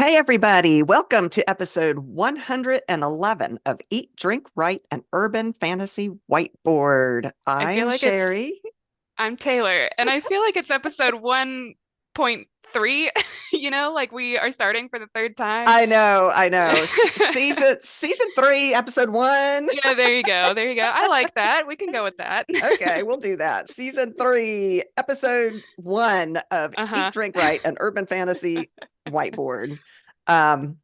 Hey, everybody. Welcome to episode 111 of Eat, Drink, Write, an Urban Fantasy Whiteboard. I feel I'm like it's Sherry. I'm Taylor, and I feel like it's episode 1.3, like we are starting for the third time. I know. Season three, episode one. Yeah, there you go. There you go. I like that. We can go with that. Okay, we'll do that. Season three, episode one of Eat, Uh-huh. Drink, Write, an Urban Fantasy Whiteboard. Um,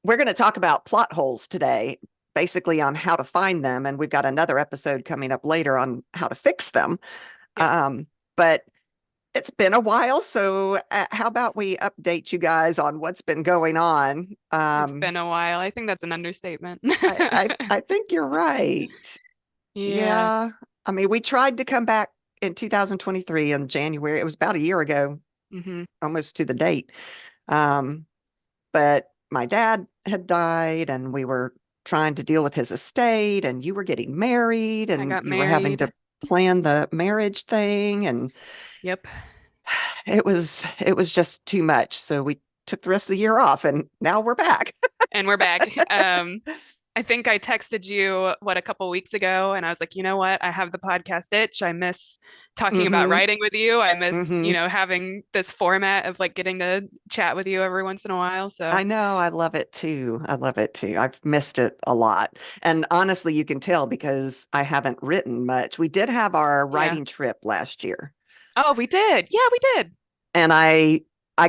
we're going to talk about plot holes today, basically on how to find them, and we've got another episode coming up later on how to fix them. Yep. But it's been a while, so how about we update you guys on what's been going on? It's been a while. I think that's an understatement. I think you're right. Yeah. Yeah. I mean, we tried to come back in 2023 in January. It was about a year ago, hmm almost to the date. Um, but my dad had died, and we were trying to deal with his estate, and you were getting married, I and got you were having married. to plan the marriage thing, and Yep. it was just too much. So we took the rest of the year off, and now we're back. And we're back. I think I texted you a couple weeks ago, and I was like, you know what? I have the podcast itch. I miss talking about Hmm. writing with you. I miss, Hmm. having this format of like getting to chat with you every once in a while. So I know. I love it too. I love it too. I've missed it a lot. And honestly, you can tell because I haven't written much. We did have our yeah. writing trip last year, Oh, we did. Yeah, we did. and I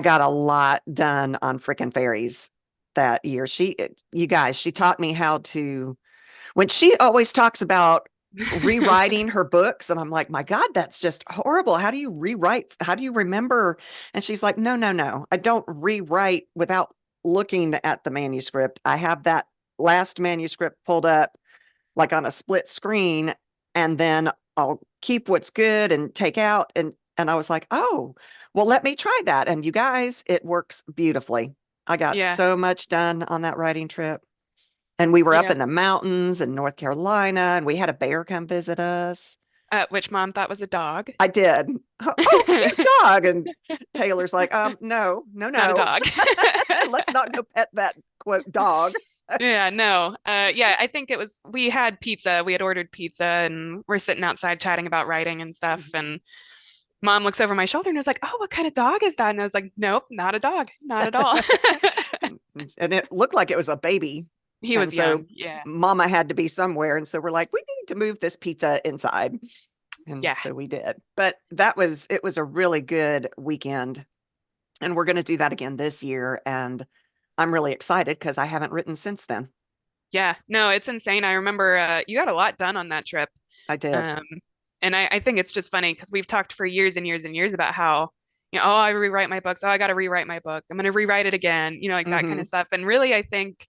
got a lot done on frickin' fairies that year. You guys, she taught me how to, when she always talks about rewriting her books, and I'm like, my God, that's just horrible. How do you rewrite? How do you remember? And she's like, no, no, no. I don't rewrite without looking at the manuscript. I have that last manuscript pulled up like on a split screen, and then I'll keep what's good and take out. And I was like, oh, well, let me try that. And you guys, it works beautifully. I got Yeah. so much done on that writing trip. And we were up Yeah. in the mountains in North Carolina, and we had a bear come visit us. Which mom thought was a dog. I did. Oh, cute dog. And Taylor's like, no, no, Not a no. dog. Let's not go pet that quote dog. Yeah, no. Yeah, I think we had pizza. We had ordered pizza and we're sitting outside chatting about writing and stuff. And mom looks over my shoulder and was like, "Oh, what kind of dog is that?" And I was like, "Nope, not a dog. Not at all." And it looked like it was a baby. He And was so young. Yeah. mama had to be somewhere. And so we're like, we need to move this pizza inside. And Yeah. so we did. But it was a really good weekend. And we're going to do that again this year. And I'm really excited because I haven't written since then. Yeah. No, it's insane. I remember you got a lot done on that trip. I did. Um, and I think it's just funny because we've talked for years and years and years about how, oh, I rewrite my books. Oh, I got to rewrite my book. I'm going to rewrite it again, like that kind Hmm. of stuff. And really, I think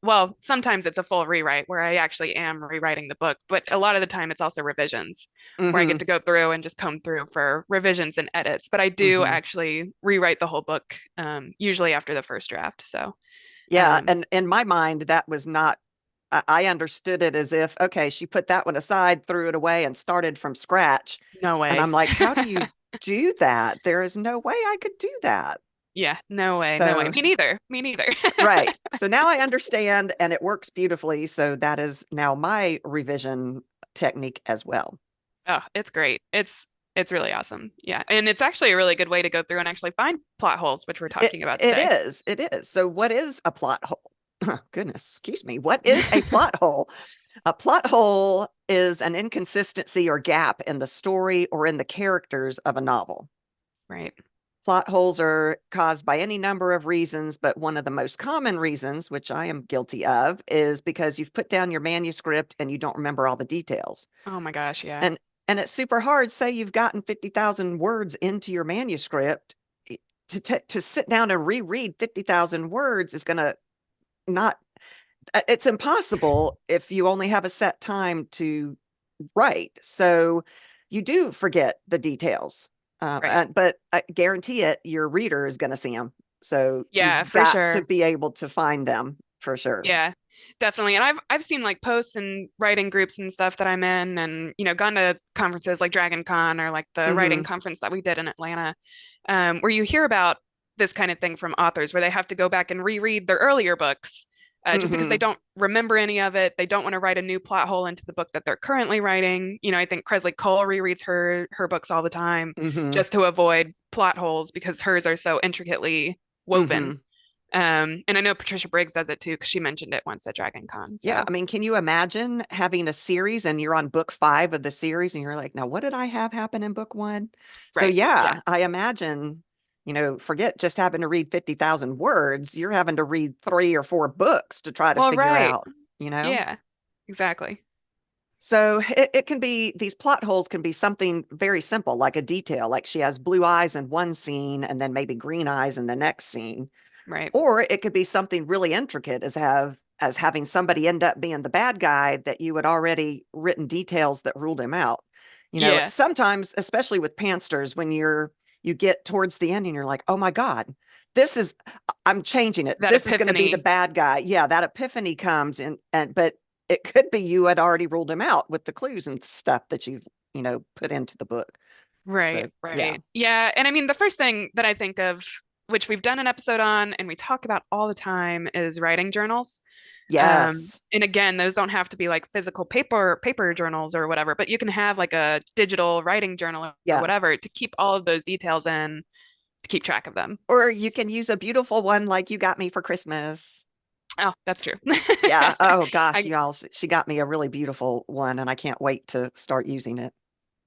well, sometimes it's a full rewrite where I actually am rewriting the book, but a lot of the time it's also revisions where I get Hmm. to go through and just comb through for revisions and edits. But I do Hmm. actually rewrite the whole book, usually after the first draft. So, Yeah. um, And in my mind, that was not, I understood it as if, okay, she put that one aside, threw it away, and started from scratch. no And way. I'm like, how do you do that? There is no way I could do that. Yeah, no way, no way. So, Me neither. Me neither. right. So now I understand, and it works beautifully. So that is now my revision technique as well. Oh, it's great. It's really awesome. Yeah. And it's actually a really good way to go through and actually find plot holes, which we're It talking about it today. is. It is. So what is a plot hole? Goodness, excuse me. What is a plot hole? A plot hole is an inconsistency or gap in the story or in the characters of a novel. Right. Plot holes are caused by any number of reasons, but one of the most common reasons, which I am guilty of, is because you've put down your manuscript and you don't remember all the details. Oh my gosh, yeah. And and it's super hard. Say you've gotten 50,000 words into your manuscript, to sit down and reread 50,000 words is going to not, it's impossible if you only have a set time to write. So you do forget the details. Right. But I guarantee it, your reader is going to see them. So Yeah, you've for got to sure. be able to find them for sure. Yeah, definitely. And I've seen like posts and writing groups and stuff that I'm in and gone to conferences like Dragon Con or like the writing Hmm. conference that we did in Atlanta, where you hear about this kind of thing from authors where they have to go back and reread their earlier books just because they Hmm. don't remember any of it. They don't want to write a new plot hole into the book that they're currently writing. I think Kresley Cole rereads her books all the time Hmm. just to avoid plot holes because hers are so intricately woven. Hmm. And I know Patricia Briggs does it too because she mentioned it once at Dragon Con. Yeah, So I mean, can you imagine having a series and you're on book 5 of the series and you're like, now what did I have happen in book 1? So right, yeah. yeah, I imagine, forget just having to read 50,000 words, you're having to read 3 or 4 books to try to Well, figure right. out, you know? Yeah, exactly. So it can be, these plot holes can be something very simple, like a detail, like she has blue eyes in one scene and then maybe green eyes in the next scene. Right. Or it could be something really intricate as having somebody end up being the bad guy that you had already written details that ruled him out. Yeah, Sometimes, especially with pansters, when you get towards the end and you're like, oh my God, this is I'm changing it. that This is going to be the epiphany. bad guy. Yeah, that epiphany comes and but it could be you had already ruled him out with the clues and stuff that you've put into the book. Right, So yeah. right. Yeah, and I mean the first thing that I think of, which we've done an episode on and we talk about all the time, is writing journals. Yes. And again, those don't have to be like physical paper journals or whatever, but you can have like a digital writing journal or Yeah. whatever to keep all of those details in to keep track of them. Or you can use a beautiful one like you got me for Christmas. Oh, that's true. Yeah. Oh gosh, I y'all, she got me a really beautiful one and I can't wait to start using it.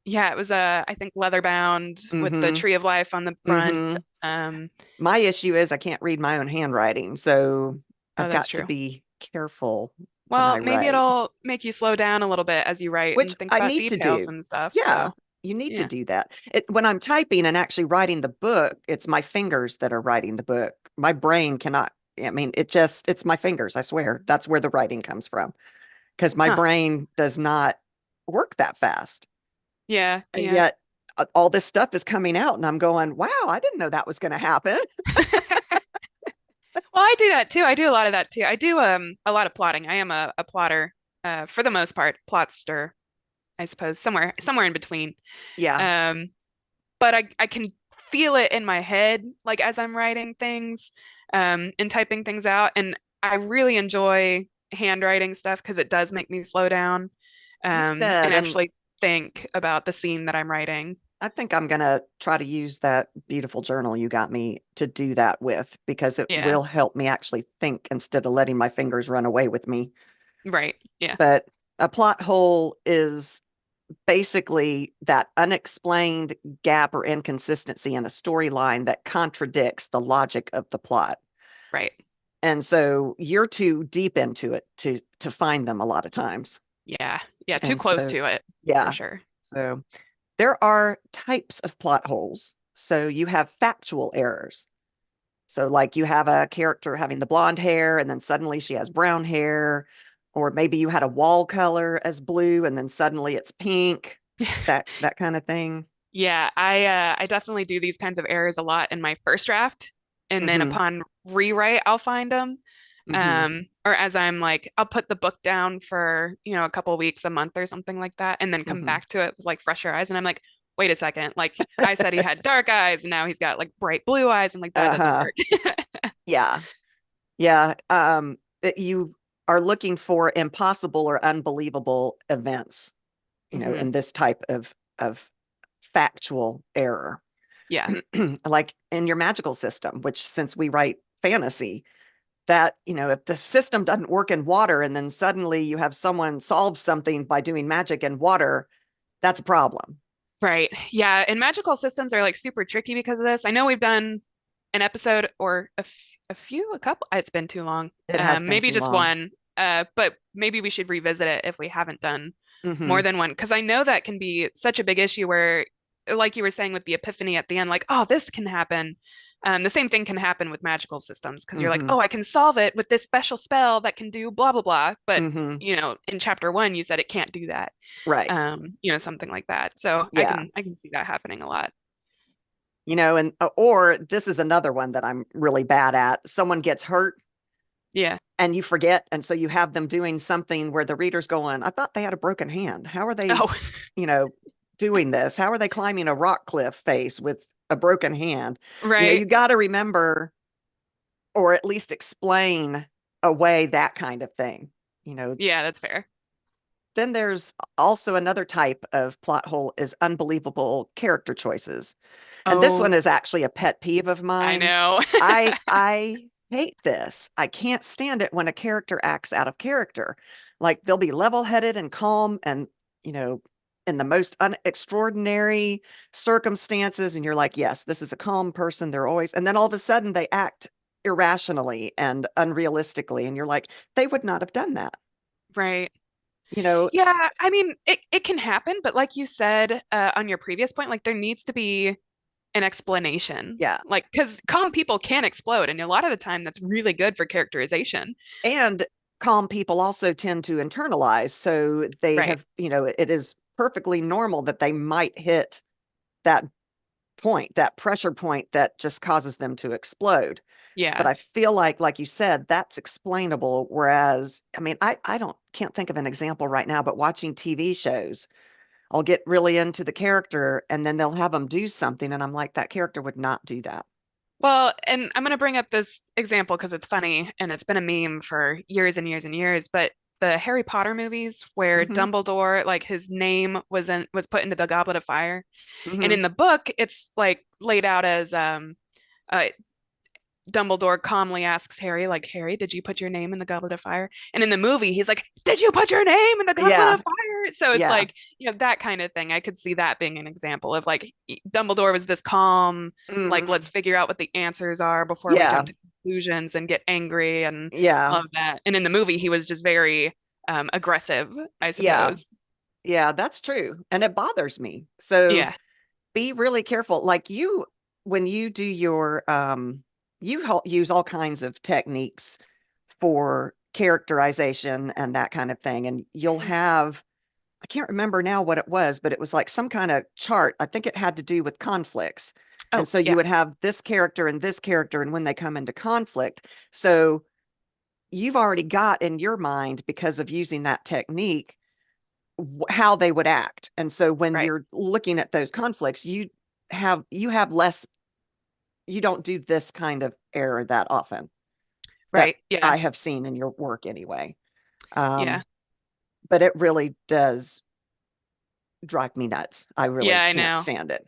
Yeah, it was I think leather bound with the Mm-hmm. tree of life on the front. Mm-hmm. Um, My issue is I can't read my own handwriting, so oh, I've that's got to true. be careful when I Well, maybe write, it'll make you slow down a little bit as you write which and think I about need to details do. and stuff. Yeah, So, you need to yeah. do that. When I'm typing and actually writing the book, it's my fingers that are writing the book. My brain cannot, I mean, it's my fingers, I swear. That's where the writing comes from because my Huh. brain does not work that fast. Yeah, And yeah. yet all this stuff is coming out and I'm going, wow, I didn't know that was going to happen. Well, I do that too. I do a lot of that too. I do a lot of plotting. I am a plotter for the most part, plotster, I suppose, somewhere in between. Yeah. Um, but I can feel it in my head like as I'm writing things and typing things out. And I really enjoy handwriting stuff because it does make me slow down You and said, and actually think about the scene that I'm writing. I think I'm going to try to use that beautiful journal you got me to do that with because it Yeah, will help me actually think instead of letting my fingers run away with me. right. Yeah, But a plot hole is basically that unexplained gap or inconsistency in a storyline that contradicts the logic of the plot. right. And so you're too deep into it to find them a lot of times. Yeah, yeah. Too And close so to it for yeah. sure. So there are types of plot holes. So you have factual errors. So like you have a character having the blonde hair and then suddenly she has brown hair, or maybe you had a wall color as blue and then suddenly it's pink, that kind of thing. Yeah, I definitely do these kinds of errors a lot in my first draft, and then Mm-hmm. upon rewrite, I'll find them. Mm-hmm. Or as I'm like, I'll put the book down for, a couple of weeks, a month or something like that, and then come Mm-hmm. back to it with like fresher eyes. And I'm like, wait a second, like I said he had dark eyes and now he's got like bright blue eyes. I'm like, that doesn't Uh-huh. work. Yeah. Yeah. That you are looking for impossible or unbelievable events, Hmm. in this type of factual error. Yeah, Like in your magical system, which since we write fantasy, that, if the system doesn't work in water and then suddenly you have someone solve something by doing magic in water, that's a problem. right. Yeah, and magical systems are like super tricky because of this. I know we've done an episode or a couple. It's been too long. It has been Maybe too just long. one. But maybe we should revisit it if we haven't done more Hmm. than one, because I know that can be such a big issue where, like you were saying with the epiphany at the end, like, oh, this can happen. The same thing can happen with magical systems because you're like, Hmm. oh, I can solve it with this special spell that can do blah blah blah. But Hmm. in chapter one, you said it can't do that. Right. Something like that. So I Yeah. can see that happening a lot. And or this is another one that I'm really bad at. Someone gets hurt Yeah. and you forget, and so you have them doing something where the reader's going, I thought they had a broken hand. How are they, Oh, you know, doing this? How are they climbing a rock cliff face with a broken hand. Right. You got to remember or at least explain away that kind of thing. You know, Yeah, that's fair. then there's also another type of plot hole is unbelievable character choices. And this one Oh, is actually a pet peeve of I mine. know. I hate this. I can't stand it when a character acts out of character. Like they'll be level-headed and calm and, you know, in the most extraordinary circumstances and you're like, "Yes, this is a calm person. They're always," and then all of a sudden they act irrationally and unrealistically and you're like, "They would not have done that." Right. You know, Yeah, I mean, it can happen, but like you said on your previous point, like there needs to be an explanation. yeah. Like, because calm people can explode, and a lot of the time that's really good for characterization. And calm people also tend to internalize. So they Right. have, it is perfectly normal that they might hit that point, that pressure point that just causes them to explode. But Yeah. I feel like you said, that's explainable. Whereas, I mean, I don't can't think of an example right now, but watching TV shows, I'll get really into the character and then they'll have them do something, and I'm like, that character would not do that. Well, and I'm going to bring up this example because it's funny and it's been a meme for years and years and years, but the Harry Potter movies where Hmm. Dumbledore, like his name was put into the Goblet of Fire. And Hmm. in the book, it's like laid out as uh, Dumbledore calmly asks Harry, like, Harry, did you put your name in the Goblet of Fire? And in the movie, he's like, did you put your name in the Goblet Yeah. of Fire? So it's Yeah. like, that kind of thing. I could see that being an example of like Dumbledore was this calm, like, let's Hmm. figure out what the answers are before we Yeah. jump to conclusions and get angry and Yeah. all of that. And in the movie, he was just very aggressive, I Yeah. suppose. Yeah, that's true. And it bothers me. So Yeah. be really careful. Like you, when you do your, you use all kinds of techniques for characterization and that kind of thing. And you'll Mhm. have, I can't remember now what it was, but it was like some kind of chart. I think it had to do with conflicts. And Oh, so you yeah. would have this character and this character, and when they come into conflict. So you've already got in your mind, because of using that technique, how they would act. And so when Right. you're looking at those conflicts, you have less, you don't do this kind of error that often that Right. Yeah. I have seen in your work anyway. Yeah. Um, but it really does drive me nuts. I really Yeah, I can't know. stand it.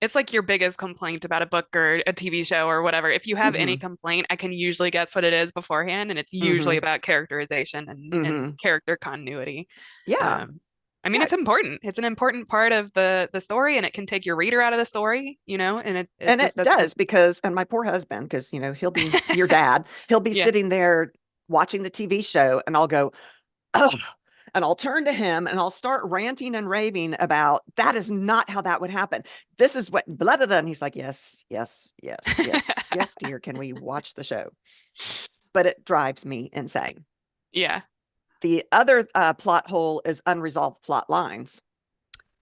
It's like your biggest complaint about a book or a TV show or whatever. If you have any Hmm. complaint, I can usually guess what it is beforehand, and it's usually Hmm. about characterization and Hmm. character continuity. Yeah. Um, I mean, Yeah. it's important. It's an important part of the story, and it can take your reader out of the story, and it And just it doesn't. does, because, and my poor husband, because, he'll be your dad, he'll be Yeah, sitting there watching the TV show, and I'll go, oh, and I'll turn to him and I'll start ranting and raving about that is not how that would happen. This is what blah, blah, blah. And he's like, yes, yes, yes, yes, yes, dear. Can we watch the show? But it drives me insane. yeah. The other plot hole is unresolved plot lines.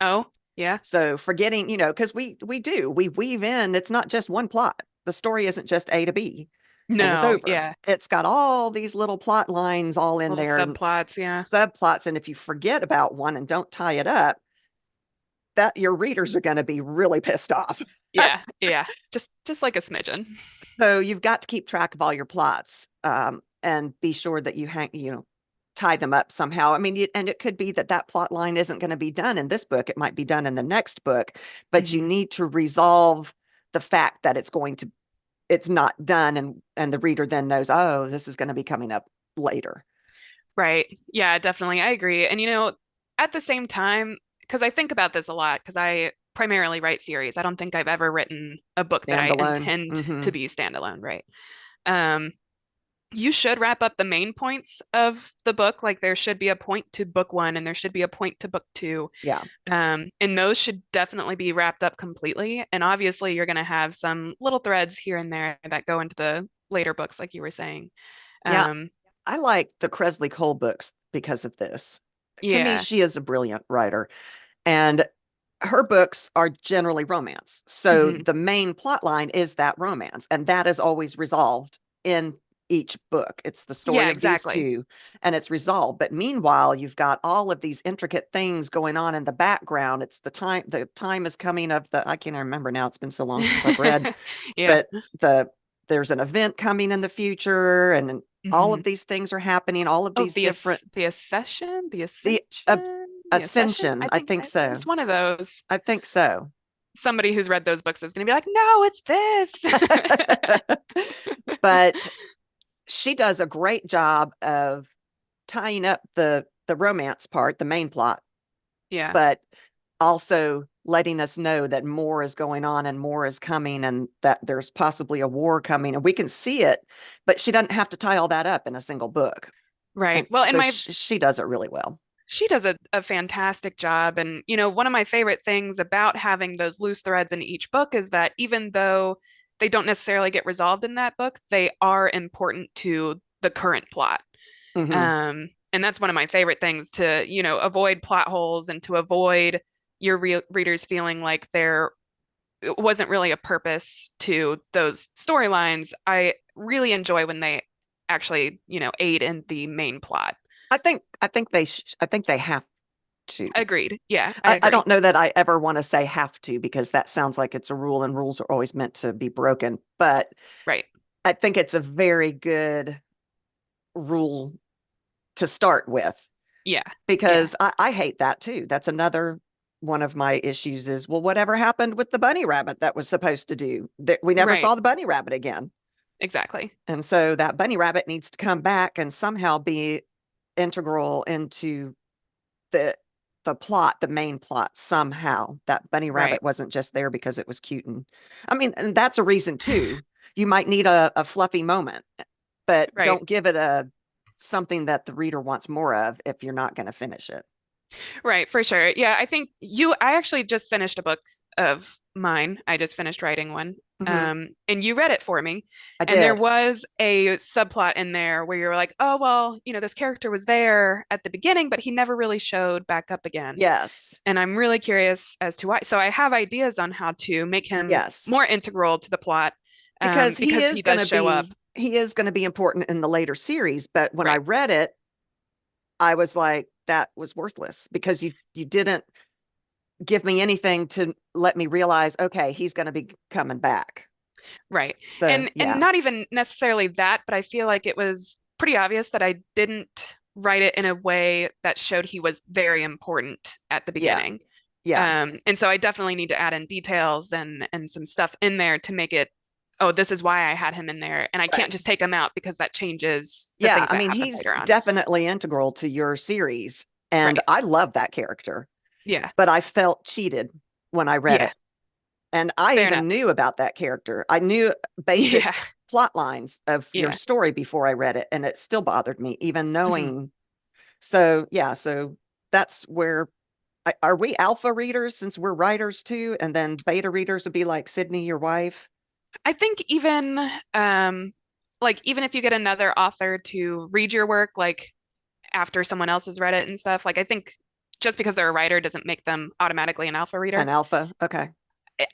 Oh, yeah. So forgetting, because we weave in, it's not just one plot. The story isn't just A to B and it's No, over. yeah. It's got all these little plot lines all in Little there, subplots, yeah. subplots. And if you forget about one and don't tie it up, that your readers are going to be really pissed off. Yeah, yeah. Just like a smidgen. So you've got to keep track of all your plots, and be sure that tie them up somehow. I mean, and it could be that that plot line isn't going to be done in this book. It might be done in the next book, but you Hmm. need to resolve the fact that it's not done, and the reader then knows, oh, this is going to be coming up later. Right. Yeah, definitely. I agree. And at the same time, because I think about this a lot, because I primarily write series. I don't think I've ever written a book that I Standalone. intend Hmm. to be standalone, right? Um, you should wrap up the main points of the book. Like there should be a point to book one and there should be a point to book two. Yeah. And those should definitely be wrapped up completely. And obviously you're going to have some little threads here and there that go into the later books, like you were saying. Yeah. Um, I like the Kresley Cole books because of this. To me, yeah. she is a brilliant writer. And her books are generally romance. So Hmm. the main plot line is that romance, and that is always resolved in each book. It's the story Yeah, of these exactly. two and it's resolved. But meanwhile, you've got all of these intricate things going on in the background. It's the time is coming of I can't remember now. It's been so long since I've read, Yeah. but there's an event coming in the future and all Hmm. of these things are happening, all of Oh, these different the accession, the the uh, ascension, the accession. ascension, I think so. It's one of those. I think so. Somebody who's read those books is going to be like, no, it's this. But she does a great job of tying up the romance part, the main plot, Yeah, but also letting us know that more is going on and more is coming and that there's possibly a war coming and we can see it, but she doesn't have to tie all that up in a single book. right. And Well, so she does it really well. she does a fantastic job. And, one of my favorite things about having those loose threads in each book is that even though they don't necessarily get resolved in that book, they are important to the current plot. Hmm. And that's one of my favorite things to, avoid plot holes and to avoid your readers feeling like there wasn't really a purpose to those storylines. I really enjoy when they actually, aid in the main plot. I think they have to. Agreed. Yeah, I I agree. don't know that I ever want to say have to because that sounds like it's a rule and rules are always meant to be broken. But Right. I think it's a very good rule to start with Yeah. Yeah. because I hate that too. That's another one of my issues is, well, whatever happened with the bunny rabbit that was supposed to do? That we never Right. saw the bunny rabbit again. Exactly. And so that bunny rabbit needs to come back and somehow be integral into the the plot, the main plot somehow. That bunny Right. rabbit wasn't just there because it was cute and I mean, and that's a reason too. You might need a fluffy moment, but Right. don't give it a something that the reader wants more of if you're not going to finish it. Right, for sure. Yeah, I actually just finished a book of mine. I just finished writing one. Hmm. And you read it for me. I And there did. was a subplot in there where you're like, oh, well, this character was there at the beginning, but he never really showed back up again. Yes. And I'm really curious as to why. So I have ideas on how to make him Yes. more integral to the plot, Because because he does show up. he is going to be important in the later series, but when I Right. read it, I was like that was worthless because you didn't give me anything to let me realize okay, he's going to be coming back. Right. So, And yeah. not even necessarily that, but I feel like it was pretty obvious that I didn't write it in a way that showed he was very important at the Yeah. beginning. Yeah. And so I definitely need to add in details and some stuff in there to make it, oh, this is why I had him in there. And I can't Right. just take him out because that changes the Yeah, things I that mean, happen he's later on. definitely integral to your series, and Right. I love that character, Yeah. but I felt cheated when I read Yeah. it. And I Fair even enough. knew about that character. I knew basic Yeah. plot lines of your Yeah. story before I read it, and it still bothered me, even Mhm. knowing. So, yeah, so that's where are we alpha readers since we're writers too? And then beta readers would be like Sydney, your wife? I think even even if you get another author to read your work, like after someone else has read it and stuff. Like I think just because they're a writer doesn't make them automatically an alpha reader. An alpha? Okay.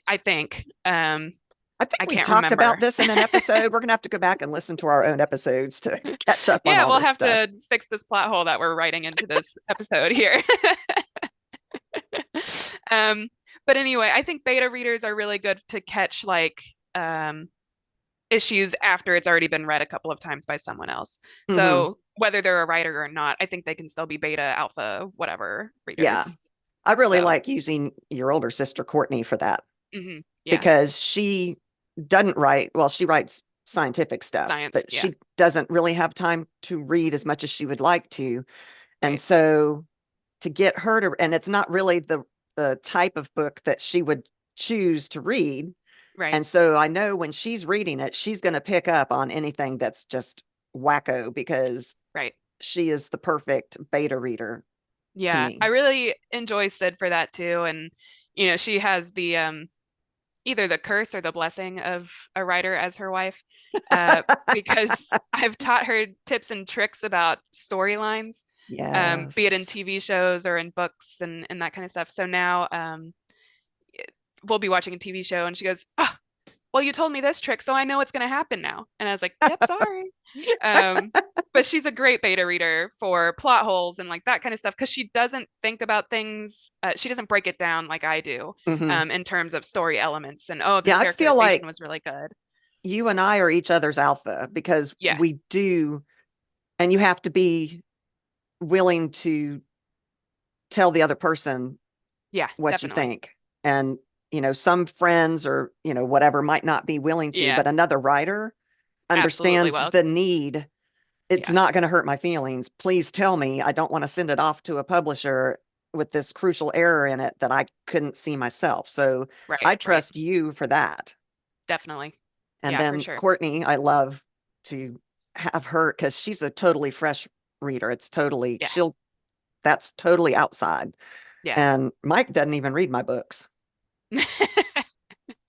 I think. I think I we can't talked about remember. this in an episode. We're going to have to go back and listen to our own episodes to catch up on Yeah, all we'll this have stuff. to fix this plot hole that we're writing into this episode here. Um, but anyway, I think beta readers are really good to catch um, issues after it's already been read a couple of times by someone else. Hmm. So whether they're a writer or not, I think they can still be beta, alpha, whatever Yeah. readers. I really So, like using your older sister, Courtney, for that yeah, because she doesn't write, well, she writes scientific stuff, science. but Yeah, she doesn't really have time to read as much as she would like to. And right, so to get her to, and it's not really the type of book that she would choose to read. right, And so I know when she's reading it, she's going to pick up on anything that's just wacko because right. she is the perfect beta reader to Yeah, I me. really enjoy Sid for that too. And she has the either the curse or the blessing of a writer as her wife, uh, because I've taught her tips and tricks about storylines, be it in Yes. TV shows or in books and that kind of stuff. So now we'll be watching a TV show and she goes, oh, well, you told me this trick, so I know what's going to happen now. And I was like, yep, sorry. Um, but she's a great beta reader for plot holes and like that kind of stuff because she doesn't think about things. She doesn't break it down like I do Hmm. in terms of story elements. And oh, this Yeah, I feel characterization like was really good. you and I are each other's alpha because Yeah, we do, and you have to be willing to tell the other person yeah, what you definitely. think. And, some friends or, whatever might not be willing to, Yeah, but another writer absolutely. understands Well, the need. It's yeah, not going to hurt my feelings. Please tell me. I don't want to send it off to a publisher with this crucial error in it that I couldn't see myself. So right, I right. trust you for that. Definitely. And Yeah, for then sure. Courtney, I love to have her because she's a totally fresh reader. Yeah, That's totally outside. yeah. And Mike doesn't even read my books.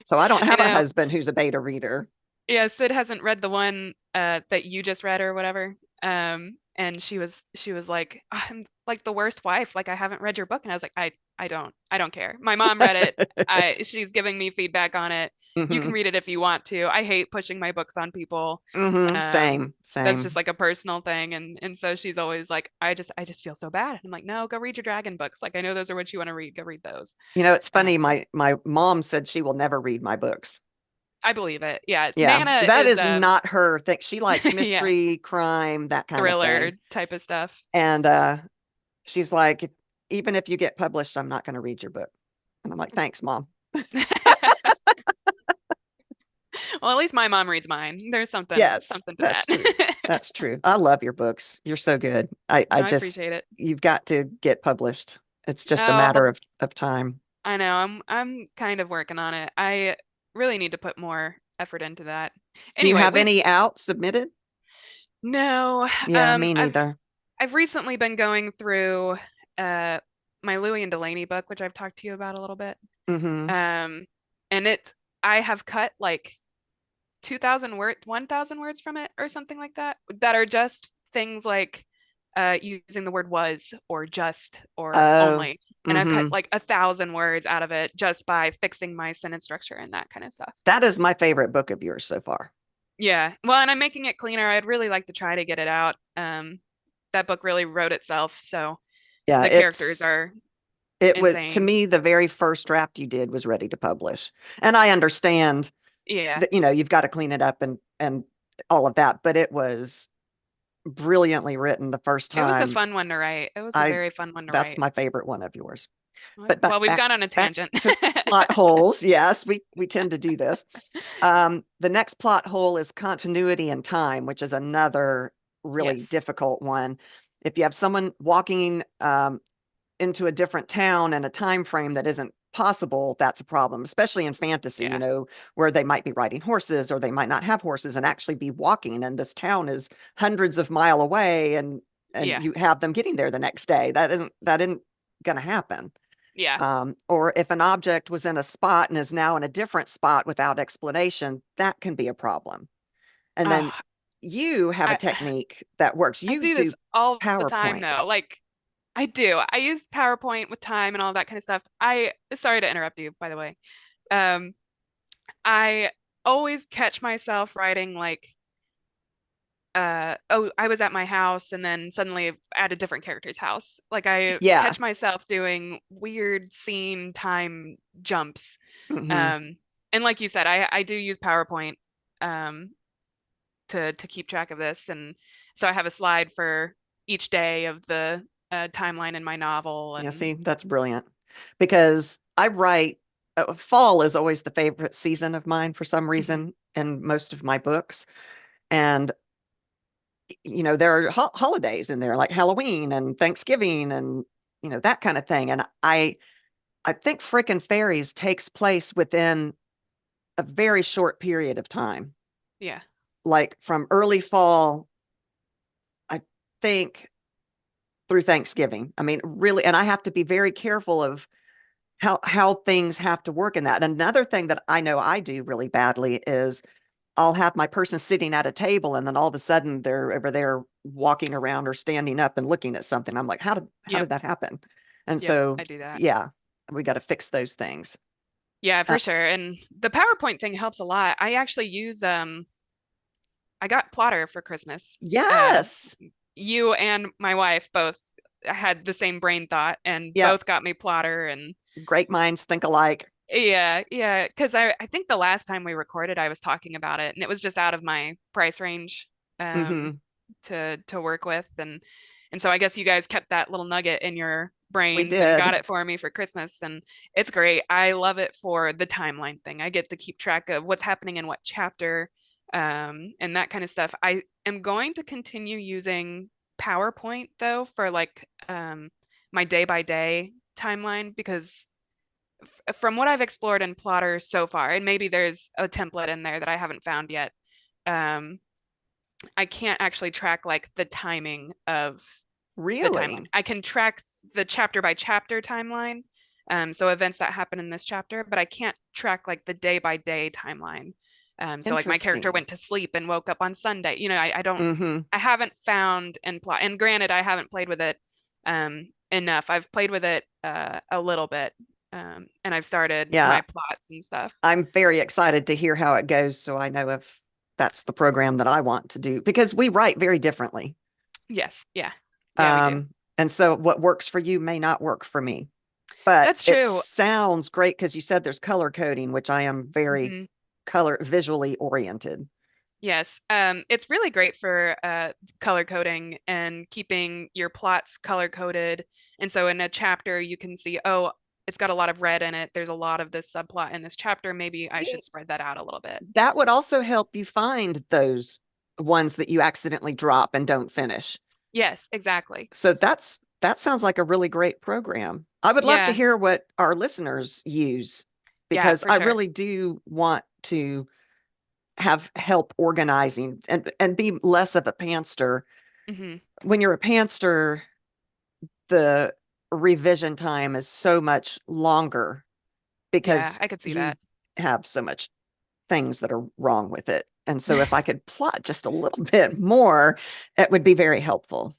So I don't I have a know. husband who's a beta reader. Yeah, Sid hasn't read the one that you just read or whatever. And she was like, I'm like the worst wife. Like I haven't read your book. And I was like, I don't care. My mom read it. She's giving me feedback on it. You Hmm. can read it if you want to. I hate pushing my books on people. Hmm. Um, Same, that's just same. like a personal thing. And so she's always like, I just feel so bad. I'm like, no, go read your dragon books. Like I know those are what you want to read. Go read those. It's funny. My mom said she will never read my books. I believe it. Yeah. Yeah, Nana that is is not her thing. She likes yeah, mystery, crime, that kind of thriller thing. type of stuff. And she's like, even if you get published, I'm not going to read your book. And I'm like, thanks, mom. Well, at least my mom reads mine. There's something Yes, something to that's true. that. That's true. I love your books. You're so good. I No, I just, appreciate it. you've got to get published. It's just a matter Oh, of time. I know. I'm kind of working on it. I really need to put more effort into that. Do you Anyway, have we any out submitted? no. Yeah, me I've neither. I've recently been going through uh my Louis and Delaney book, which I've talked to you about a little bit. Hmm. Um, and I have cut like 2,000 word 1,000 words from it or something like that that are just things like using the word was or just or Oh, only, and I've cut hmm. like 1,000 words out of it just by fixing my sentence structure and that kind of stuff. That is my favorite book of yours so far. Yeah, well, and I'm making it cleaner. I'd really like to try to get it out. That book really wrote itself, so Yeah, the characters are it was, to insane. me, the very first draft you did was ready to publish. And I understand Yeah, that, you've got to clean it up and all of that, but it was brilliantly written the first it was a time. fun one to write. It was a I very fun one to That's write. my favorite one of yours. But Well, we've gone on a back tangent. to plot holes. Yes, we tend to do this. The next plot hole is continuity and time, which is another really Yes. difficult one. If you have someone walking into a different town and a time frame that isn't possible, that's a problem, especially in fantasy, Yeah. where they might be riding horses or they might not have horses and actually be walking, and this town is hundreds of mile away, and Yeah. you have them getting there the next day. That isn't going to happen. Yeah. Or if an object was in a spot and is now in a different spot without explanation, that can be a problem. And then Oh, you have a I technique that works. I You do do this all the time PowerPoint. though. Like I do. I use PowerPoint with time and all that kind of stuff. I sorry to interrupt you, by the way. Um, I always catch myself writing like oh, I was at my house and then suddenly at a different character's house. Like I Yeah. catch myself doing weird scene time jumps. Hmm. Um, and like you said, I do use PowerPoint um to keep track of this, and so I have a slide for each day of the timeline in my novel, Yeah, and see, that's brilliant because I write, fall is always the favorite season of mine for some mhm, reason in most of my books. And, there are holidays in there like Halloween and Thanksgiving and, that kind of thing. And I think Frickin' Fairies takes place within a very short period of time, yeah. like from early fall, I think, through Thanksgiving. I mean, really, and I have to be very careful of how things have to work in that. And another thing that I know I do really badly is I'll have my person sitting at a table and then all of a sudden they're over there walking around or standing up and looking at something. I'm like, how did Yep. that happen? And Yep. so, I do that. yeah, we got to fix those things. Yeah, Uh, for sure. And the PowerPoint thing helps a lot. I actually use I got Plotter for Christmas. Uh yes. you and my wife both had the same brain thought and Yep. both got me Plotter. And Great minds think alike. yeah, because I think the last time we recorded I was talking about it and it was just out of my price range um Hmm. to work with. And so I guess you guys kept that little nugget in your We brains and got did. it for me for Christmas, and it's great. I love it for the timeline thing. I get to keep track of what's happening in what chapter, and that kind of stuff. I am going to continue using PowerPoint though for like my day by day timeline because from what I've explored in Plotter so far, and maybe there's a template in there that I haven't found yet, um, I can't actually track like the timing of the timeline. Really I can track the chapter by chapter timeline, so events that happen in this chapter, but I can't track like the day by day timeline. So like my character interesting. went to sleep and woke up on Sunday. I don't, Hmm. I haven't found and plot. And granted, I haven't played with it enough. I've played with it a little bit, and I've started Yeah, my plots and stuff. I'm very excited to hear how it goes, so I know if that's the program that I want to do because we write very differently. Yes, yeah, we do. Um, and so what works for you may not work for me. But That's it true. sounds great because you said there's color coding, which I am very Mhm. color visually oriented. Yes, it's really great for color coding and keeping your plots color coded. And so in a chapter, you can see, oh, it's got a lot of red in it. There's a lot of this subplot in this chapter. Maybe I See, should spread that out a little bit. that would also help you find those ones that you accidentally drop and don't finish. Yes, exactly. So that sounds like a really great program. I would love to Yeah, hear what our listeners use yeah, because for I sure. really do want to have help organizing and be less of a pantster. Hmm. When you're a pantster, the revision time is so much longer Yeah, because I could see you that. have so much things that are wrong with it. And so if I could plot just a little bit more, it would be very helpful.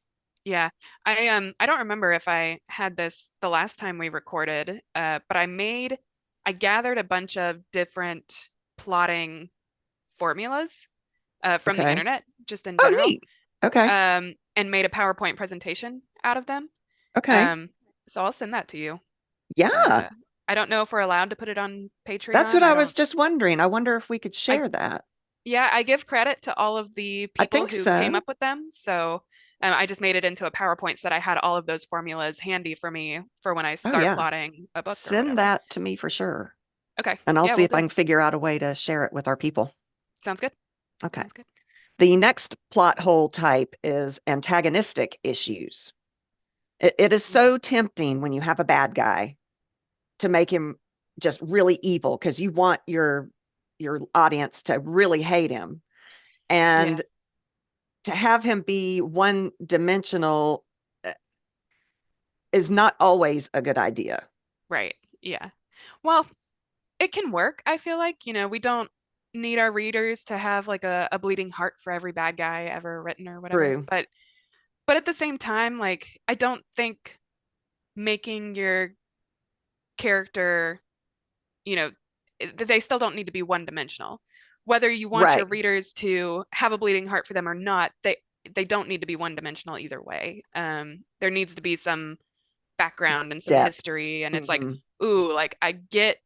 Yeah, I don't remember if I had this the last time we recorded, but I gathered a bunch of different plotting formulas from the Okay. internet, just in Oh, general, neat. Okay. and made a PowerPoint presentation out of them. Okay. Um, so I'll send that to you. Yeah. Uh, I don't know if we're allowed to put it on That's what Patreon. I I was don't. just wondering. I wonder if we could I share that. Yeah, I give credit to all of the I people think who came so. up with them. So I just made it into a PowerPoint so that I had all of those formulas handy for me for when I Oh, start yeah. plotting a book or Send whatever. that to me for sure. Okay. And I'll Yeah, see we'll if I do. can figure out a way to share it with our people. Sounds good. Okay. Sounds good. The next plot hole type is antagonistic issues. It is Mm. so tempting when you have a bad guy to make him just really evil because you want your audience to really hate him. Yeah, And to have him be one dimensional is not always a good idea. right. Yeah. Well, it can work, I feel like. We don't need our readers to have like a bleeding heart for every bad guy ever written or whatever. True. But at the same time, like I don't think making your character, you know, they still don't need to be one dimensional. Whether you want your Right. readers to have a bleeding heart for them or not, they don't need to be one dimensional either way. There needs to be some background and some Depth. history, and it's like, Hmm. ooh, like I get,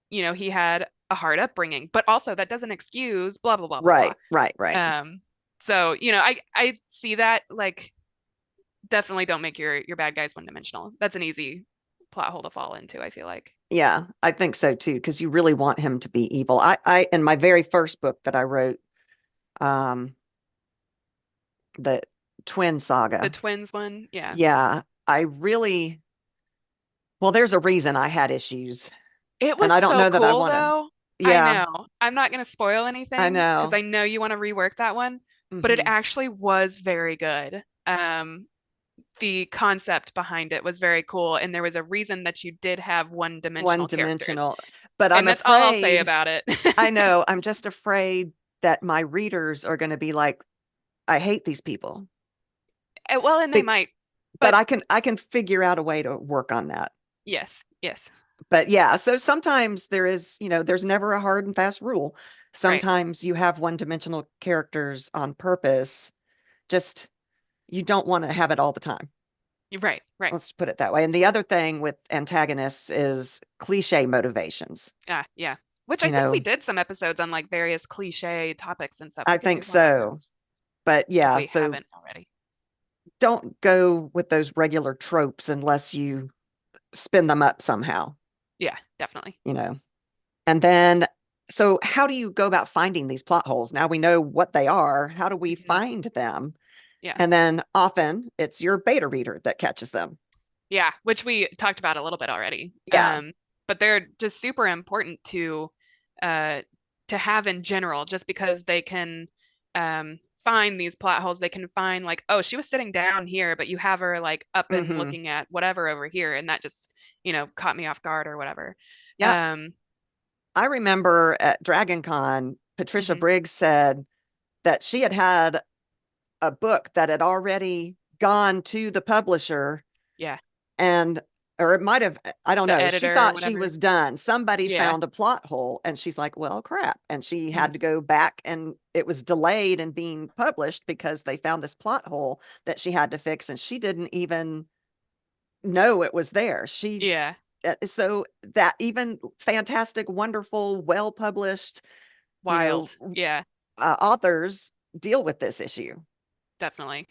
he had a hard upbringing, but also that doesn't excuse blah blah blah blah blah. Right. Right. Right. So I see that, like, definitely don't make your bad guys one dimensional. That's an easy plot hole to fall into, I feel like. Yeah, I think so too, because you really want him to be evil. In my very first book that I wrote, um, the Twin The Saga, twins one, yeah. yeah, I really, well, there's a reason I had issues, It and was I don't so know that I cool want to. though. I Yeah, know. I'm not going to spoil I anything because know. I know you want to rework that one, but it Hmm. actually was very good. The concept behind it was very cool, and there was a reason that you did have One one-dimensional characters. dimensional, but I'm And that's all I'll say afraid, about it. I know, I'm just afraid that my readers are going to be like, I hate these people. Well, and they Be- might, but but I can figure out a way to work on that. yes, yes. But yeah, so sometimes there is, there's never a hard and fast rule. Right. Sometimes you have one-dimensional characters on purpose. Just you don't want to have it all the time. You're right. Right. Let's put it that way. And the other thing with antagonists is cliche motivations. Yeah. Yeah. Which I You think we know, did some episodes on like various cliche topics and stuff. I We could think do more on so. those But if yeah, we so haven't already. don't go with those regular tropes unless you spin them up somehow, Yeah, definitely. you know. And then, so how do you go about finding these plot holes? Now we know what they are. How do we Hmm. find them? Yeah. And then often it's your beta reader that catches them. Yeah, which we talked about a little bit already. Yeah. But they're just super important uh to have in general, just because they can find these plot holes. They can find like, oh, she was sitting down here, but you have her like up and Hmm. looking at whatever over here, and that just, caught me off guard or whatever. Yeah. Um, I remember at Dragon Con, Patricia mhm, Briggs said that she had a book that had already gone to the publisher yeah, and or it might have, I don't the know, she editor or thought she whatever. was done. Somebody Yeah. found a plot hole and she's like, well, crap. And she Mhm. had to go back and it was delayed in being published because they found this plot hole that she had to fix and she didn't even know it was there. Yeah. So that even fantastic, wonderful, well published, you know, Wild. Yeah, authors deal with this issue. definitely.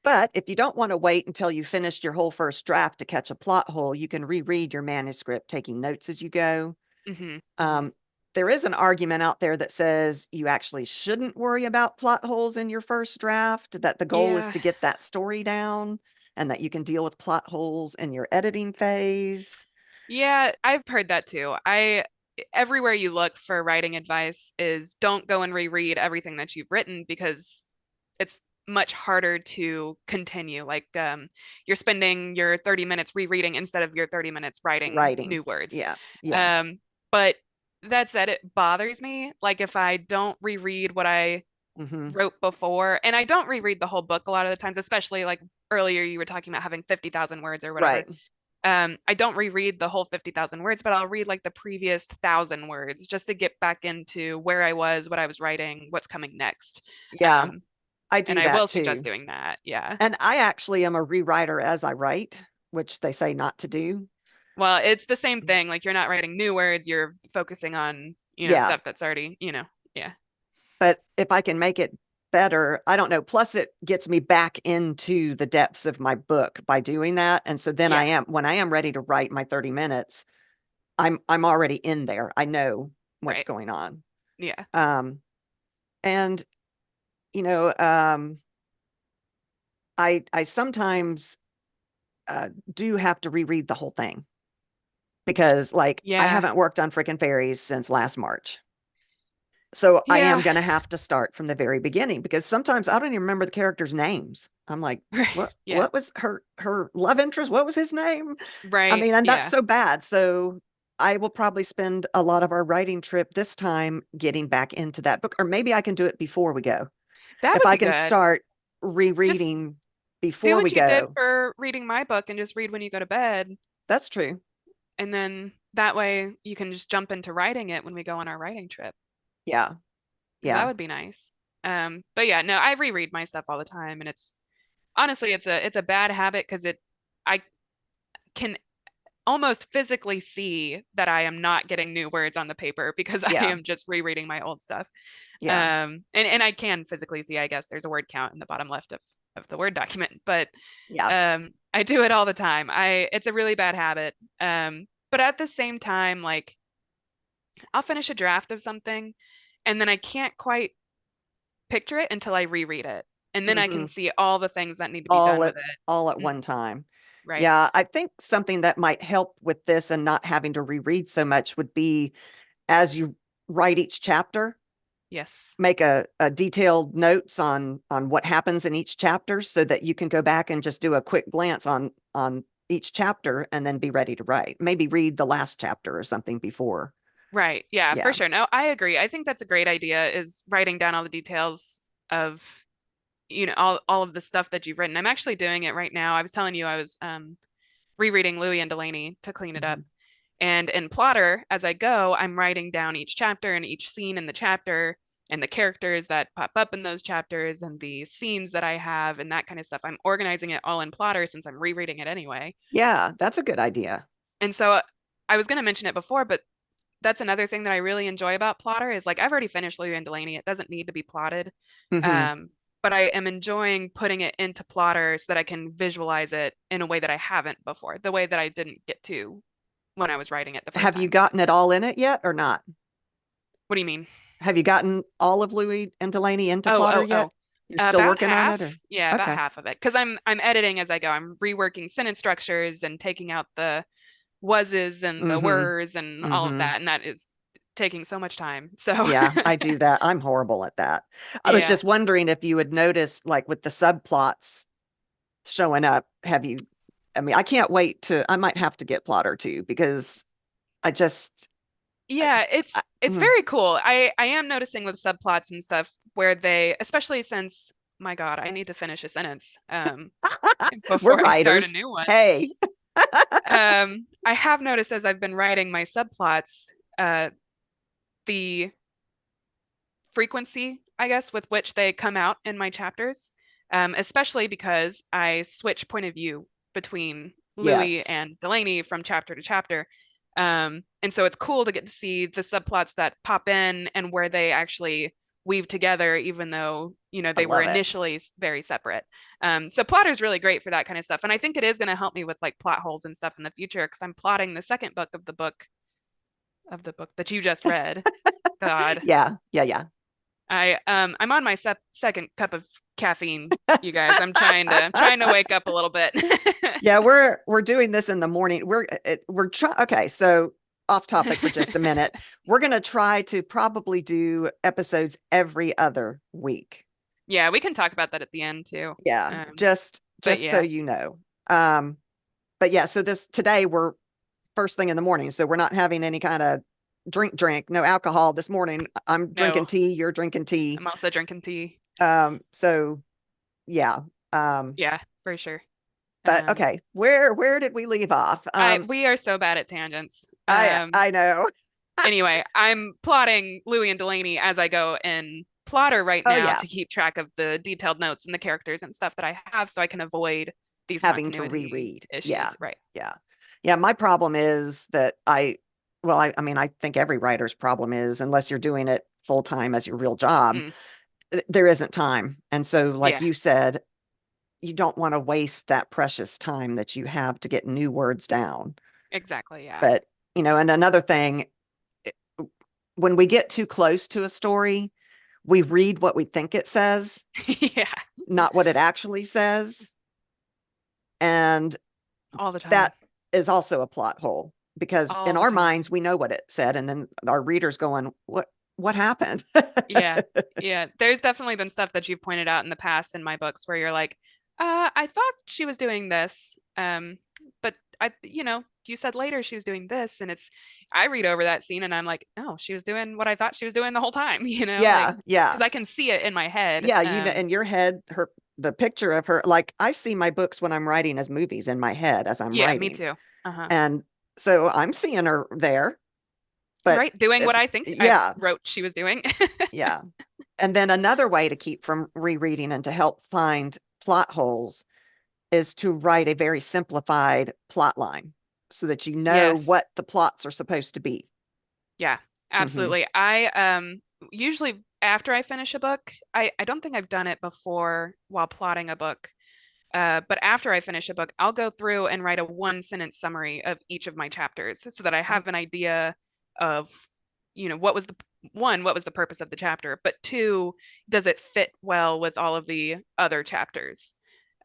But if you don't want to wait until you finished your whole first draft to catch a plot hole, you can reread your manuscript, taking notes as you go. Hmm. Hmm. Um, there is an argument out there that says you actually shouldn't worry about plot holes in your first draft, that the goal is Yeah. to get that story down and that you can deal with plot holes in your editing phase. Yeah, I've heard that too. Everywhere you look for writing advice is don't go and reread everything that you've written, because it's much harder to continue. Like you're spending your 30 minutes rereading instead of your 30 minutes writing Writing. new words. Yeah. Yeah. Um, but that said, it bothers me. Like if I don't reread what I Hmm. wrote before, and I don't reread the whole book a lot of the times, especially like earlier you were talking about having 50,000 words or whatever. Right. I don't reread the whole 50,000 words, but I'll read like the previous 1,000 words just to get back into where I was, what I was writing, what's coming next. Yeah. Um, I and do I that will suggest too. doing that. Yeah. And I actually am a rewriter as I write, which they say not to do. Well, it's the same thing. Like you're not writing new words, you're focusing on, Yeah. stuff that's already, yeah. But if I can make it better, I don't know. Plus, it gets me back into the depths of my book by doing that. And so then Yeah. when I am ready to write my 30 minutes, I'm already in there. I know what's Right. going on. Yeah. Um, and you know, I sometimes do have to reread the whole thing because like I Yeah. haven't worked on freaking fairies since last March. So I am Yeah. going to have to start from the very beginning because sometimes I don't even remember the characters' names. I'm like, Right. Yeah. what was her love interest? What was his name? I Right. mean, and that's Yeah. so bad. So I will probably spend a lot of our writing trip this time getting back into that book, or maybe I can do it before we go. That If would I be can good. start Just rereading do before we what you did go. for reading my book and just read when you go to bed. That's true. And then that way you can just jump into writing it when we go on our writing trip, Yeah. because that Yeah. would be nice. But yeah, no, I reread my stuff all the time, and it's honestly it's a bad habit because I can almost physically see that I am not getting new words on the paper because I Yeah. am just rereading my old stuff. Yeah. And I can physically see, I guess there's a word count in the bottom left of the Word document, but Yeah. I do it all the time. It's a really bad habit. But at the same time, like I'll finish a draft of something and then I can't quite picture it until I reread it. And then I can Hmm. see all the things that need to be All done at with it. all at Mhm. one time. Right. Yeah, I think something that might help with this and not having to reread so much would be as you write each chapter, Yes. make a detailed notes on what happens in each chapter so that you can go back and just do a quick glance on each chapter and then be ready to write. Maybe read the last chapter or something before. Right. Yeah, for Yeah. sure. No, I agree. I think that's a great idea, is writing down all the details of, all of the stuff that you've written. I'm actually doing it right now. I was telling you I was rereading Louis and Delaney to clean it up. Mhm. And in Plotter, as I go, I'm writing down each chapter and each scene in the chapter and the characters that pop up in those chapters and the scenes that I have and that kind of stuff. I'm organizing it all in Plotter since I'm rereading it anyway. Yeah, that's a good idea. And so I was going to mention it before, but that's another thing that I really enjoy about Plotter is like I've already finished Louis and Delaney. It doesn't need to be plotted. Hmm. Um, but I am enjoying putting it into Plotter so that I can visualize it in a way that I haven't before, the way that I didn't get to when I was writing it the first Have you time. gotten it all in it yet or not? What do you mean? Have you gotten all of Louis and Delaney into Oh, Plotter oh, yet? oh. You're still About working on it, or? half. Yeah, about Okay. half of it. Because I'm editing as I go. I'm reworking sentence structures and taking out the wases and the Mm-hmm. wers and all of Mm-hmm. that. And that is taking so much time. So Yeah, I do that. I'm horrible at that. I was yeah. just wondering if you would notice, like with the subplots showing up, have you? I mean, I can't wait I might have to get Plotter too because I just, Yeah, I, it's mm, very cool. I am noticing with subplots and stuff where they, especially since, my God, I need to finish a sentence we're before I start a writers. new one. Hey. I have noticed as I've been writing my subplots, the frequency, I guess, with which they come out in my chapters, especially because I switch point of view between Louis Yes, and Delaney from chapter to chapter. And so it's cool to get to see the subplots that pop in and where they actually weave together, even though, I they were love it. initially very separate. So Plotter's really great for that kind of stuff. And I think it is going to help me with like plot holes and stuff in the future because I'm plotting the second book of the book that you just read. God. Yeah, yeah, yeah. I'm on my second cup of caffeine, you guys. I'm trying to wake up a little bit. Yeah, we're doing this in the morning. We're trying. Okay, so off topic for just a minute. We're going to try to probably do episodes every other week. Yeah, we can talk about that at the end too. Yeah, Um, but just so yeah. you know. Um, but yeah, so this today we're first thing in the morning, so we're not having any kind of drink, no alcohol this morning. I'm drinking No, tea, you're drinking tea. I'm also drinking tea. So yeah. Um, Yeah, for sure. but Um, okay, where did we leave off? I we are so bad at tangents. I know. Anyway, I'm plotting Louis and Delaney as I go in Plotter right Oh now yeah, to keep track of the detailed notes and the characters and stuff that I have so I can avoid these having to continuity reread. Yeah, issues. Right. yeah, yeah. My problem is that well, I mean, I think every writer's problem is unless you're doing it full time as your real job, Mm, there isn't time. And so, like yeah, you said, you don't want to waste that precious time that you have to get new words down. exactly. Yeah. But, and another thing, eh, when we get too close to a story, we read what we think it says, Yeah. not what it actually says. And All the time. that is also a plot hole because in All the our time. minds, we know what it said. And then our readers going, what happened? Yeah. Yeah. There's definitely been stuff that you've pointed out in the past in my books where you're like, I thought she was doing this. But you said later she was doing this. And I read over that scene and I'm like, oh, she was doing what I thought she was doing the whole time, like, Yeah, yeah. because I can see it in my head. Yeah, in your head, the picture of her, like I see my books when I'm writing as movies in my head as I'm Yeah, me writing. too. Uh-huh. And so I'm seeing her there, but Right. Doing what it's, I think I yeah, wrote she was doing. yeah. And then another way to keep from rereading and to help find plot holes is to write a very simplified plot line so that you know Yes. what the plots are supposed to be. Yeah, Hmm. absolutely. I usually after I finish a book, I don't think I've done it before while plotting a book. But after I finish a book, I'll go through and write a one sentence summary of each of my chapters so that I have an idea of, what was what was the purpose of the chapter, but two, does it fit well with all of the other chapters?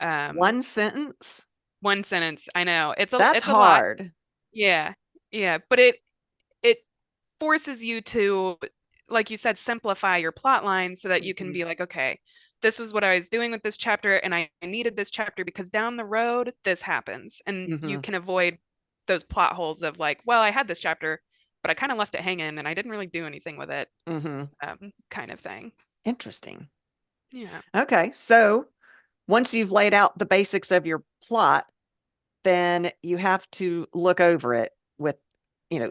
Um, One sentence, one sentence, I know. that's It's a lot. hard. Yeah. Yeah, but it forces you to, like you said, simplify your plot line so that you can Hmm. be like, okay, this was what I was doing with this chapter, and I needed this chapter because down the road this happens, and you Hmm. can avoid those plot holes of like, well, I had this chapter, but I kind of left it hanging and I didn't really do anything with it, Hmm. kind of thing. Interesting. Yeah. Okay, so once you've laid out the basics of your plot, then you have to look over it with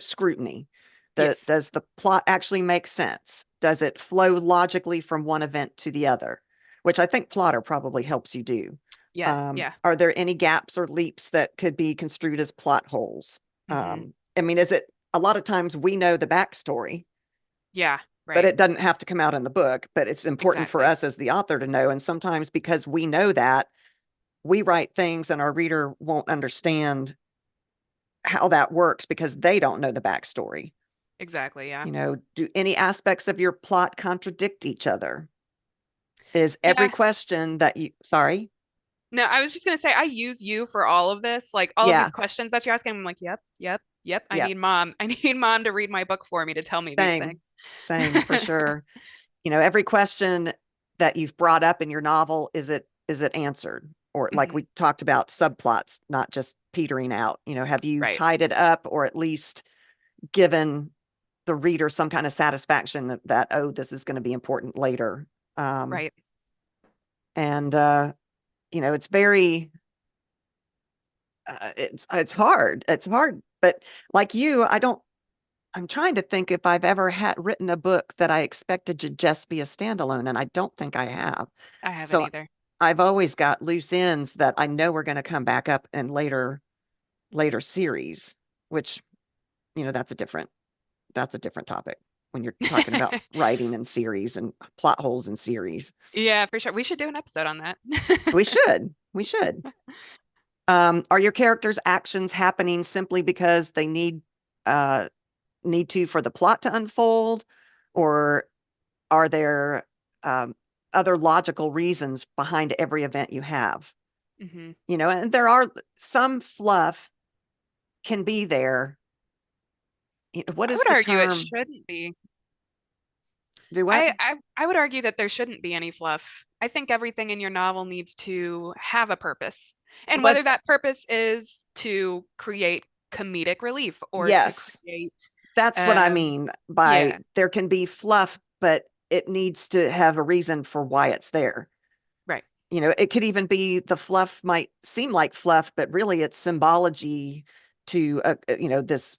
scrutiny. Yes. Does the plot actually make sense? Does it flow logically from one event to the other? Which I think plotter probably helps you do. Yeah. Yeah. Are there any gaps or leaps that could be construed as plot holes? Hmm. I mean, is it a lot of times we know the backstory, Yeah. but Right. it doesn't have to come out in the book, but it's important for Exactly. us as the author to know. And sometimes because we know that, we write things and our reader won't understand how that works because they don't know the backstory. Exactly. Yeah. Do any aspects of your plot contradict each other? Is every Yeah. question that sorry? No, I was just gonna say I use you for all of this, like all of these Yeah, questions that you're asking. I'm like, yep, yep, yep. I yeah, need mom. I need mom to read my book for me to tell me these same, things. same for sure. Every question that you've brought up in your novel, is it answered? Or like Hmm. we talked about subplots, not just petering out. Have you Right. tied it up or at least given the reader some kind of satisfaction that, oh, this is going to be important later. Um, Right. and it's very it's hard. It's hard. But like you, I'm trying to think if I've ever had written a book that I expected to just be a standalone, and I don't think I have. I haven't So either. I've always got loose ends that I know are going to come back up in later series, which, that's a different topic when you're talking about writing in series and plot holes in series. Yeah, for sure. We should do an episode on that. We should. We should. Are your characters' actions happening simply because they uh, need to for the plot to unfold, or are there other logical reasons behind every event you have? Hmm. And there are some fluff can be there. What I is would the argue it term? shouldn't be. Do what? I would argue that there shouldn't be any fluff. I think everything in your novel needs to have a purpose. And whether Let's, that purpose is to create comedic relief or to yes, create that's what I um mean by yeah, there can be fluff, but it needs to have a reason for why it's there. right. It could even be the fluff might seem like fluff, but really it's symbology to, this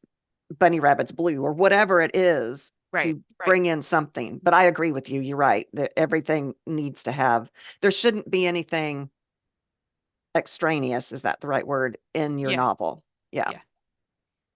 bunny rabbit's blue or whatever it is Right. to Right. bring in something. But I agree with you. You're right that everything needs to have, there shouldn't be anything extraneous. Is that the right word in your Yeah. novel? Yeah.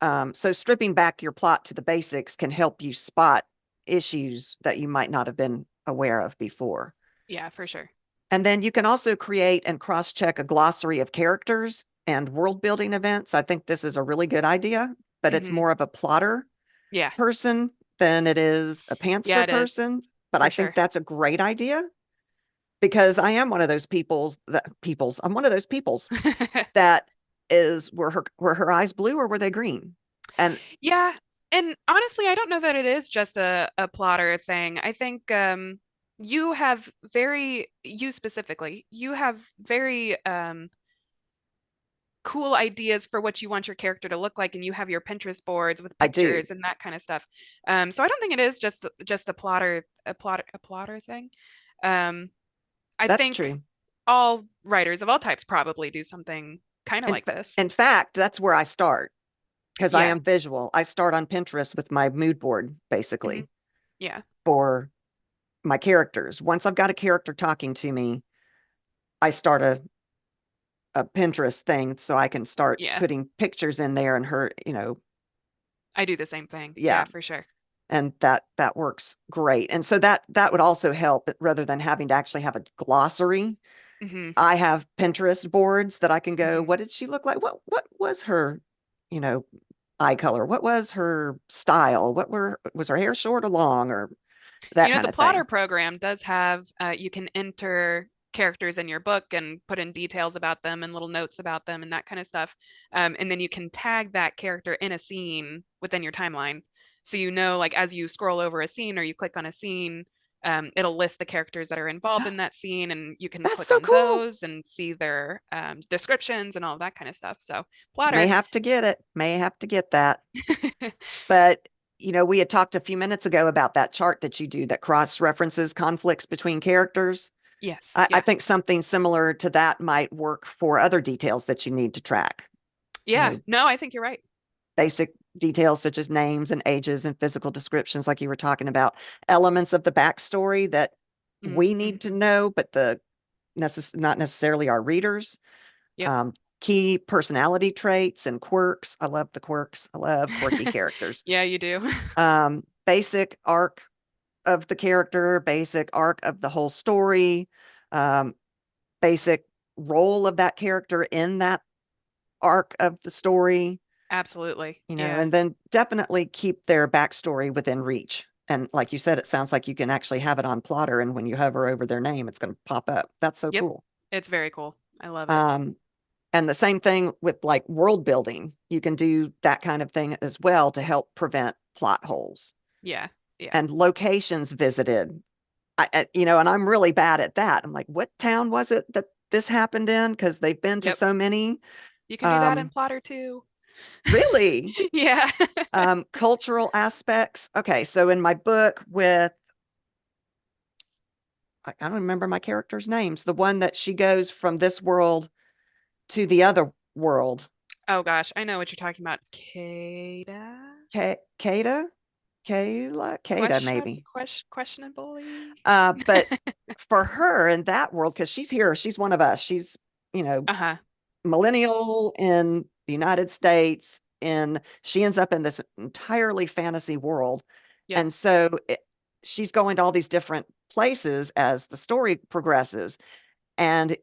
Yeah. So stripping back your plot to the basics can help you spot issues that you might not have been aware of before. Yeah, for sure. And then you can also create and cross-check a glossary of characters and world building events. I think this is a really good idea, but it's Hmm. more of a plotter Yeah. person than it is a Yeah, pantser it is. person. But I For think sure. that's a great idea because I am one of those I'm one of those peoples that is were her eyes blue or were they green? And Yeah. And honestly, I don't know that it is just a plotter thing. I think you specifically, you have very cool ideas for what you want your character to look like, and you have your Pinterest boards with I do. pictures and that kind of stuff. So I don't think it is just a plotter thing. Um, I That's think true. all writers of all types probably do something kind of In, like this. in fact, that's where I start because I Yeah. am visual. I start on Pinterest with my mood board Hmm. basically Yeah. for my characters. Once I've got a character talking to me, I start a Pinterest thing so I can start Yeah. putting pictures in there and her, I do the same thing. yeah, Yeah, for sure. and that works great. And so that would also help rather than having to actually have a glossary. Hmm. I have Pinterest boards that I can go, Hmm. what did she look like? What was her, you know, eye color? What was her style? Was her hair short or long or that You know, kind the of plotter thing? program does have, you can enter characters in your book and put in details about them and little notes about them and that kind of stuff. And then you can tag that character in a scene within your timeline. So you know, like as you scroll over a scene or you click on a scene, it'll list the characters that are involved in that scene, and you can That's click so on cool. those and see their descriptions and all of that kind of stuff. So, May plotter. have to get it. May have to get that. But, we had talked a few minutes ago about that chart that you do that cross references conflicts between characters. Yes. I Yeah. think something similar to that might work for other details that you need to track. You Yeah. know, No, I think you're right. basic details such as names and ages and physical descriptions, like you were talking about, elements of the backstory that we need to Mm-hmm. know, but not necessarily our readers. Yep. Um, Key personality traits and quirks. I love the quirks. I love quirky characters. Yeah, you do. Basic arc of the character, basic arc of the whole story, um, basic role of that character in that arc of the story, Absolutely. you know, Yeah. and then definitely keep their backstory within reach. And like you said, it sounds like you can actually have it on Plotter, and when you hover over their name, it's going to pop up. That's so Yep. cool. It's very cool. I love it. Um, and the same thing with like world building. You can do that kind of thing as well to help prevent plot holes Yeah. Yeah. and locations visited. And I'm really bad at that. I'm like, what town was it that this happened in? Because they've been to Yep. so many. You can do that in Um, Plotter too. Really, Yeah. cultural aspects. Okay, so in my book with, I don't remember my characters' names, the one that she goes from this world to the other world. Oh gosh, I know what you're talking about. Kada? Kada? Kada, maybe. Questionably. But for her in that world, because she's here, she's one of us. She's, you know, Uh-huh. millennial in the United States, and she ends up in this entirely fantasy world. Yep. And so she's going to all these different places as the story progresses, and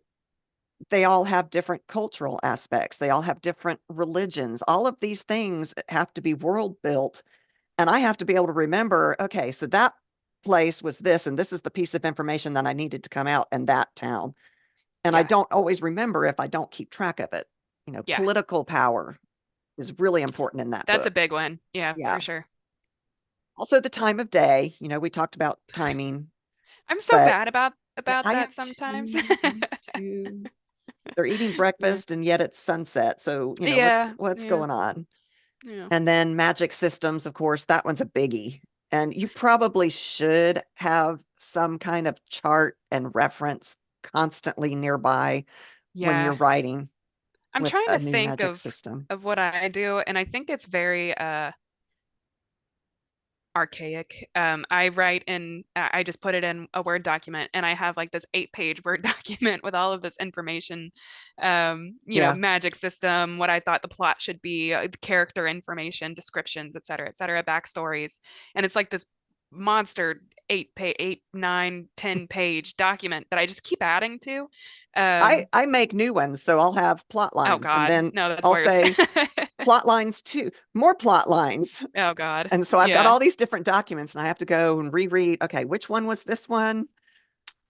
they all have different cultural aspects. They all have different religions. All of these things have to be world built, and I have to be able to remember, okay, so that place was this, and this is the piece of information that I needed to come out in that town. And I Yeah. don't always remember if I don't keep track of it. Yeah. Political power is really important in that That's a book. big one. Yeah, Yeah. for sure. Also the time of day, we talked about timing, I'm so but bad about I that am sometimes. too, me too. They're eating Yeah. breakfast and yet it's sunset. So, what's Yeah. what's Yeah. going on? Yeah. And then magic systems, of course, that one's a biggie. And you probably should have some kind of chart and reference constantly nearby when you're Yeah. writing I'm with trying a to new think magic system. of what I do, and I think it's very archaic. I write in, I just put it in a Word document, and I have like this 8-page Word document with all of this information, Yeah. magic system, what I thought the plot should be, character information, descriptions, et cetera, backstories. And it's like this monster 8, 9, 10-page document that I just keep adding to. I Um, I make new ones, so I'll have plot oh lines and God, then no, that's I'll worse. say plot lines two, more plot lines. Oh God. And so I've got Yeah. all these different documents and I have to go and reread, okay, which one was this one?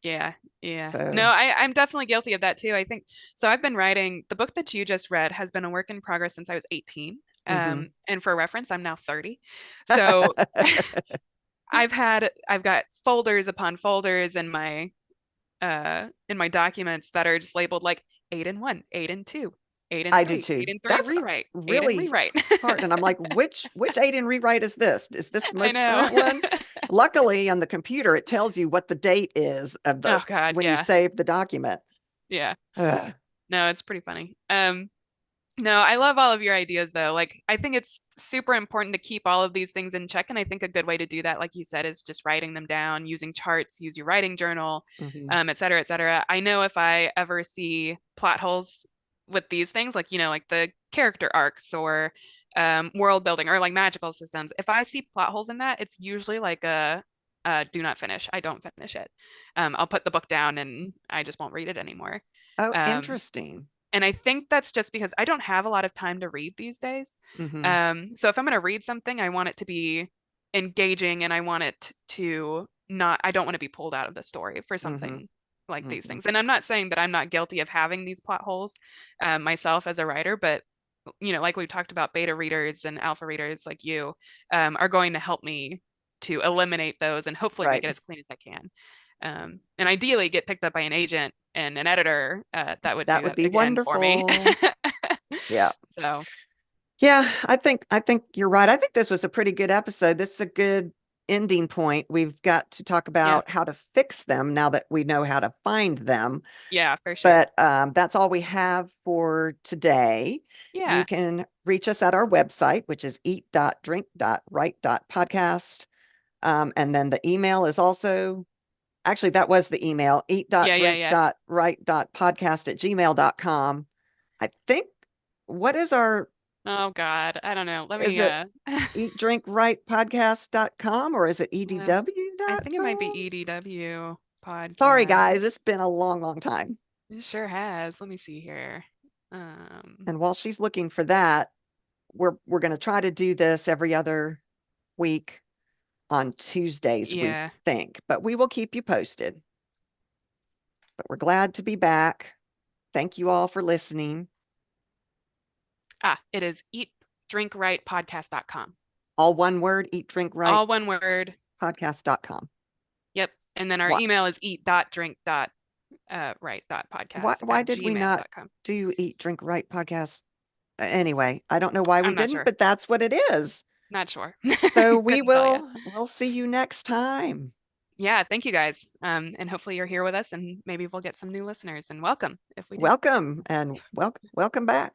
Yeah, yeah. No, So, I'm definitely guilty of that too. I think so. I've been writing the book that you just read has been a work in progress since I was 18. mhm. And for reference, I'm now 30. So I've got folders upon folders in my documents that are just labeled like 8 and 1, 8 and 2, eight and I do three, eight too. and three That's rewrite, eight and really rewrite. hard. And I'm like, which aid and rewrite is this? Is this the I most know. current one? Luckily, on the computer, it tells you what the date is of the Oh God, when you yeah. save the document. Yeah. Ugh. No, it's pretty funny. No, I love all of your ideas though. Like, I think it's super important to keep all of these things in check. And I think a good way to do that, like you said, is just writing them down, using charts, use your writing journal, Mhm. et cetera, et cetera. I know if I ever see plot holes with these things, like, like the character arcs or world building or like magical systems, if I see plot holes in that, it's usually like a do not finish. I don't finish it. I'll put the book down and I just won't read it anymore. Oh, Um, interesting. and I think that's just because I don't have a lot of time to read these days. Mhm. So if I'm going to read something, I want it to be engaging and I want it to not, I don't want to be pulled out of the story for Mhm. something like these Mhm. things. And I'm not saying that I'm not guilty of having these plot holes myself as a writer, but like we've talked about, beta readers and alpha readers like you are going to help me to eliminate those and hopefully make Right. it as clean as I can. And ideally get picked up by an agent and an editor that would That do would that be again for me. wonderful. Yeah. So Yeah, I think you're right. I think this was a pretty good episode. This is a good ending point. We've got to talk about how to fix them now that we know how to find them. Yeah, for sure. But that's all we have for today. Yeah. You can reach us at our website, which is eat.drink.write.podcast. And then the email is also, actually, that was the email, Yeah. eat.drink.write.podcast@gmail.com. I think, what is our, Oh God, I don't know. Let is me it eatdrinkwritepodcast.com or is it I think it might be edw.com? EDW Sorry, guys, podcast. it's been a long, long time. It sure has. Let me see here. And while she's looking for that, we're going to try to do this every other week on Tuesdays, we Yeah. think, but we will keep you posted. But we're glad to be back. Thank you all for listening. It is eatdrinkwritepodcast.com. All one word, eat, drink, right, All one word. podcast.com. Yep. And then our Why, email is eat.drink.write.podcast why at did we not gmail.com. do eat, drink, right podcast? Anyway, I don't know why we I'm not didn't, sure. but that's what it is. Not sure. So Couldn't tell you. we'll see you next time. Yeah, thank you guys. And hopefully you're here with us and maybe we'll get some new listeners and welcome if we do. Welcome and welcome back.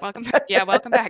Welcome. Yeah, welcome back.